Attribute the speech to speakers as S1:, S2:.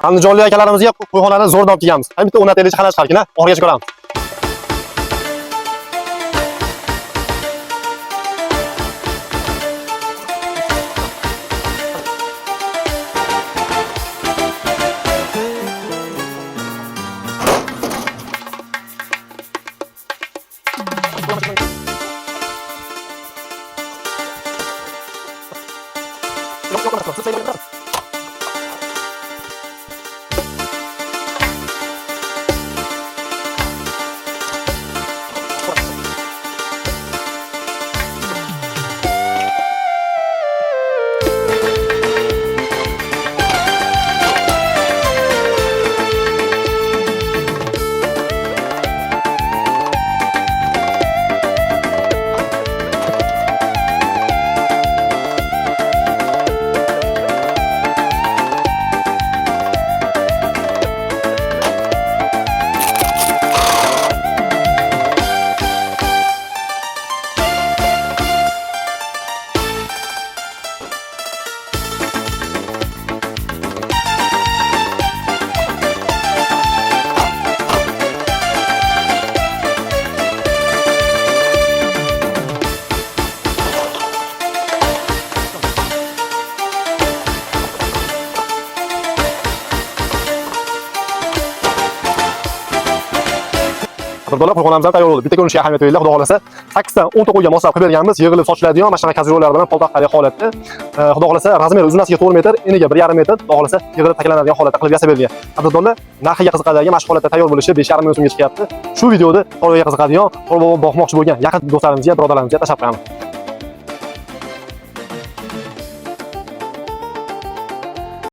S1: Andijonlik akalarimizga qo'yxonani zo'rdan olib kelganmiz. Ham bitta o'rnataylik xona chiqarkina, oxirigacha ko'ramiz. Qadrdonlar, qo'yxonamizdan tayyor bo'ldi. Bitta ko'rinishga ahamiyat beraylik, xudo xolasa 8 dan 10 ta qo'yga moslab qilib berganmiz. Yig'ilib sochiladigan mana shunaqa kazurolar bilan poltaqali holatda. Xudo xolasa razmeri uzunasiga 4 metr, eniga 1,5 metr, xudo xolasa yig'ilib taklanadigan holatda qilib yasab berilgan. Qadrdonlar, narxiga qiziqadigan mana shu holatda tayyor bo'lishi 5,5 million so'mga chiqyapti. Shu videoni Qorboboga qiziqadigan, Qorbobo boqmoqchi bo'lgan yaqin do'stlarimizga, birodarlarimizga tashlab qo'yamiz.